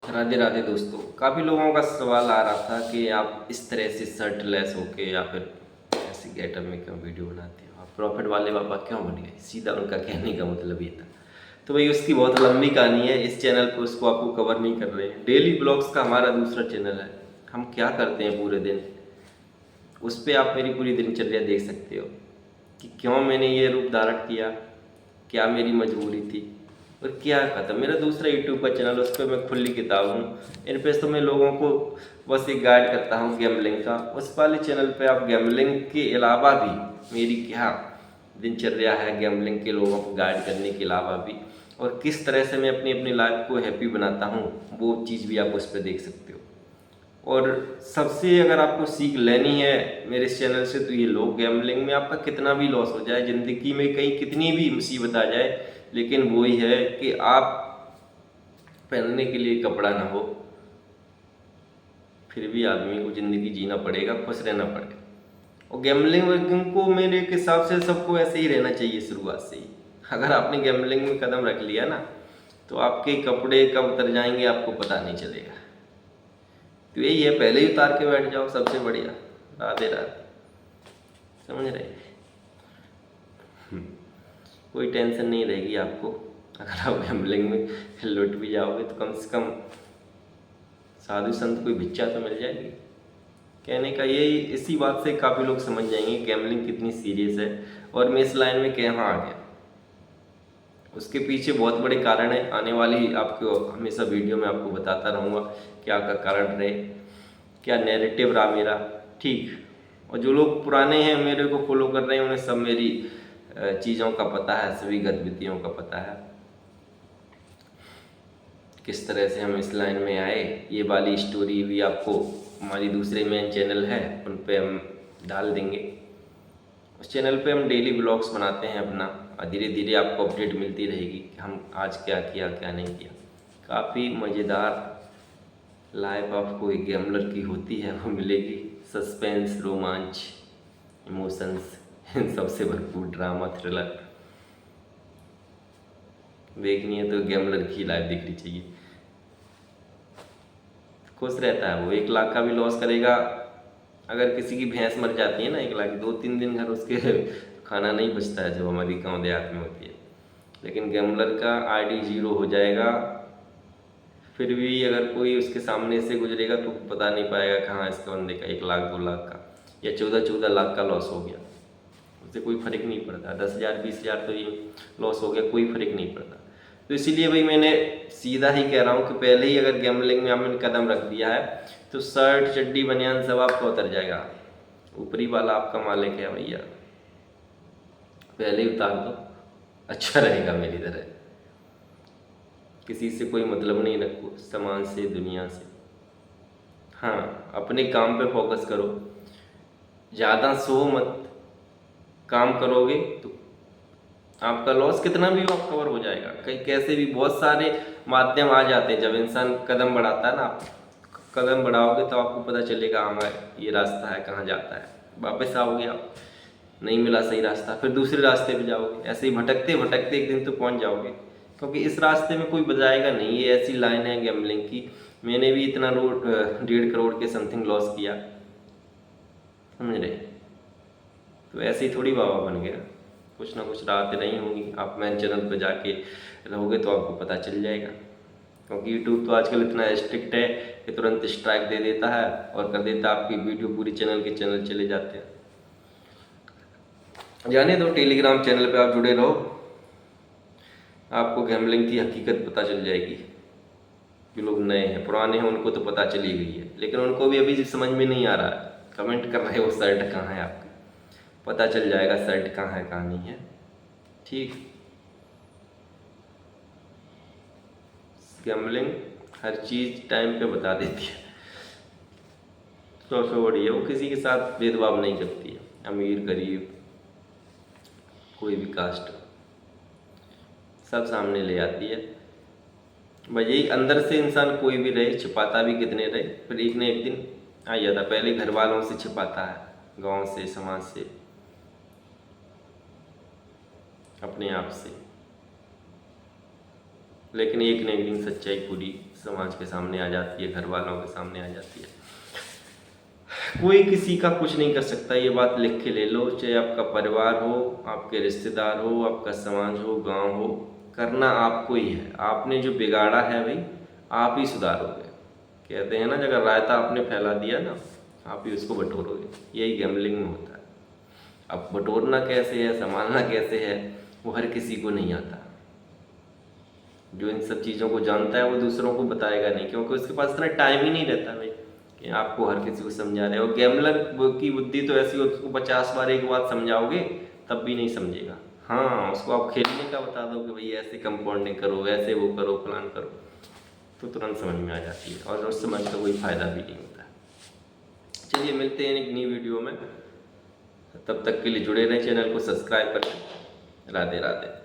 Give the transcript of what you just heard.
राधे राधे दोस्तों। काफ़ी लोगों का सवाल आ रहा था कि आप इस तरह से शर्टलेस होके या फिर ऐसे गेटअप में क्यों वीडियो बनाते हो, आप प्रॉफिट वाले बाबा क्यों बन गए। सीधा उनका कहने का मतलब ये था। तो भाई उसकी बहुत लंबी कहानी है, इस चैनल पर उसको आपको कवर नहीं कर रहे हैं। डेली ब्लॉग्स का हमारा दूसरा चैनल है, हम क्या करते हैं पूरे दिन, उस पर आप मेरी पूरी दिनचर्या देख सकते हो कि क्यों मैंने ये रूप धारण किया, क्या मेरी मजबूरी थी और क्या खत्म। मेरा दूसरा यूट्यूब का चैनल, उस पर मैं खुली किताब हूँ। इन पे तो मैं लोगों को बस एक गाइड करता हूँ गैमलिंग का। उस वाले चैनल पे आप गैमलिंग के अलावा भी मेरी क्या दिनचर्या है, गैमलिंग के लोगों को गाइड करने के अलावा भी, और किस तरह से मैं अपनी अपनी लाइफ को हैप्पी बनाता हूँ, वो चीज़ भी आप उस पर देख सकते हो। और सबसे अगर आपको सीख लेनी है मेरे इस चैनल से, तो ये लोग गैमलिंग में आपका कितना भी लॉस हो जाए, ज़िंदगी में कहीं कितनी भी मुसीबत आ जाए, लेकिन वो ही है कि आप पहनने के लिए कपड़ा ना हो, फिर भी आदमी को ज़िंदगी जीना पड़ेगा, खुश रहना पड़ेगा। और गैमलिंग वैमलिंग को मेरे हिसाब से सबको ऐसे ही रहना चाहिए शुरुआत से ही। अगर आपने गैमलिंग में कदम रख लिया ना, तो आपके कपड़े कब उतर जाएंगे आपको पता नहीं चलेगा। तो यही है, पहले ही उतार के बैठ जाओ, सबसे बढ़िया। राधे राधे। समझ रहे? कोई टेंशन नहीं रहेगी आपको। अगर आप गैम्बलिंग में लुट भी जाओगे तो कम से कम साधु संत कोई भिक्षा तो मिल जाएगी। कहने का यही, इसी बात से काफ़ी लोग समझ जाएंगे गैम्बलिंग कितनी सीरियस है और मैं इस लाइन में कहाँ आ गया। उसके पीछे बहुत बड़े कारण है, आने वाली आपको हमेशा वीडियो में आपको बताता रहूँगा क्या का कारण रहे, क्या नैरेटिव रहा मेरा। ठीक। और जो लोग पुराने हैं मेरे को फॉलो कर रहे हैं, उन्हें सब मेरी चीज़ों का पता है, सभी गतिविधियों का पता है, किस तरह से हम इस लाइन में आए। ये वाली स्टोरी भी आपको हमारी दूसरे मेन चैनल है उन पे हम डाल देंगे। उस चैनल पे हम डेली ब्लॉग्स बनाते हैं अपना, और धीरे धीरे आपको अपडेट मिलती रहेगी कि हम आज क्या किया क्या नहीं किया। काफ़ी मज़ेदार लाइफ आपको एक गैम्बलर की होती है वो मिलेगी। सस्पेंस, रोमांच, इमोशंस, इन सबसे भरपूर ड्रामा, थ्रिलर देखनी है तो गैम्बलर की लाइफ देखनी चाहिए। खुश रहता है वो, 1 लाख का भी लॉस करेगा। अगर किसी की भैंस मर जाती है ना, 1 लाख, 2-3 दिन घर उसके खाना नहीं बचता है, जो हमारी गाँव देहात में होती है। लेकिन गैम्बलर का आईडी 0 हो जाएगा, फिर भी अगर कोई उसके सामने से गुजरेगा तो पता नहीं पाएगा कहाँ इसका बंदे का 1 लाख 2 लाख का या 14-14 लाख का लॉस हो गया। उससे कोई फर्क नहीं पड़ता, 10,000 20,000 तो ये लॉस हो गया, कोई फर्क नहीं पड़ता। तो इसीलिए भाई मैंने सीधा ही कह रहा हूँ कि पहले ही अगर गैम्बलिंग में आपने कदम रख दिया है तो शर्ट चड्डी बनियान सब आपका उतर जाएगा। ऊपरी वाला आपका मालिक है भैया, पहले ही उतार दो, अच्छा रहेगा। मेरी तरह किसी से कोई मतलब नहीं रखो, समाज से, दुनिया से। हाँ, अपने काम पे फोकस करो, ज़्यादा सो मत। काम करोगे तो आपका लॉस कितना भी हो आप कवर हो जाएगा। कहीं कैसे भी बहुत सारे माध्यम आ जाते हैं, जब इंसान कदम बढ़ाता है ना, आप कदम बढ़ाओगे तो आपको पता चलेगा हाँ ये रास्ता है, कहाँ जाता है। वापस आओगे आप, नहीं मिला सही रास्ता, फिर दूसरे रास्ते पे जाओगे, ऐसे ही भटकते भटकते एक दिन तो पहुंच जाओगे। क्योंकि इस रास्ते में कोई बजाएगा नहीं, ये ऐसी लाइन है गैम्बलिंग की। मैंने भी इतना 1.5 करोड़ के समथिंग लॉस किया, समझ रहे? तो ऐसे ही थोड़ी बाबा बन गया, कुछ ना कुछ राहतें नहीं होंगी। आप मेन चैनल पर जाके रहोगे तो आपको पता चल जाएगा। क्योंकि यूट्यूब तो आजकल इतना स्ट्रिक्ट है कि तुरंत स्ट्राइक दे देता है और कर देता है, आपकी वीडियो पूरी चैनल के चैनल चले जाते हैं। जाने दो, टेलीग्राम चैनल पे आप जुड़े रहो, आपको गैम्बलिंग की हकीकत पता चल जाएगी। जो लोग नए हैं, पुराने हैं, उनको तो पता चली गई है, लेकिन उनको भी अभी समझ में नहीं आ रहा है। कमेंट कर रहे हो शर्ट कहाँ है आपकी, पता चल जाएगा शर्ट कहाँ है कहाँ नहीं है। ठीक। गैम्बलिंग हर चीज़ टाइम पे बता देती है, सबसे बड़ी है। वो किसी के साथ भेदभाव नहीं करती है, अमीर गरीब कोई भी कास्ट, सब सामने ले आती है। भाई यही अंदर से इंसान कोई भी रहे, छिपाता भी कितने रहे, फिर एक न एक दिन आ जाता। पहले घर वालों से छिपाता है, गांव से, समाज से, अपने आप से, लेकिन एक न एक दिन सच्चाई पूरी समाज के सामने आ जाती है, घर वालों के सामने आ जाती है। कोई किसी का कुछ नहीं कर सकता, ये बात लिख के ले लो। चाहे आपका परिवार हो, आपके रिश्तेदार हो, आपका समाज हो, गांव हो, करना आपको ही है। आपने जो बिगाड़ा है भाई, आप ही सुधारोगे। कहते हैं ना, अगर रायता आपने फैला दिया ना, आप ही उसको बटोरोगे। यही गैम्बलिंग में होता है। अब बटोरना कैसे है, संभालना कैसे है, वो हर किसी को नहीं आता। जो इन सब चीज़ों को जानता है वो दूसरों को बताएगा नहीं, क्योंकि उसके पास इतना टाइम ही नहीं रहता भाई कि आपको हर किसी को समझा रहे। और गैम्बलर की बुद्धि तो ऐसी होती है, उसको 50 बार एक बात समझाओगे तब भी नहीं समझेगा। हाँ, उसको आप खेलने का बता दो कि भाई ऐसे कंपाउंडिंग करो, ऐसे वो करो, प्लान करो, तो तुरंत समझ में आ जाती है, और उस समझ का कोई फ़ायदा भी नहीं होता है। चलिए मिलते हैं एक नई वीडियो में, तब तक के लिए जुड़े रहें, चैनल को सब्सक्राइब करें। राधे राधे।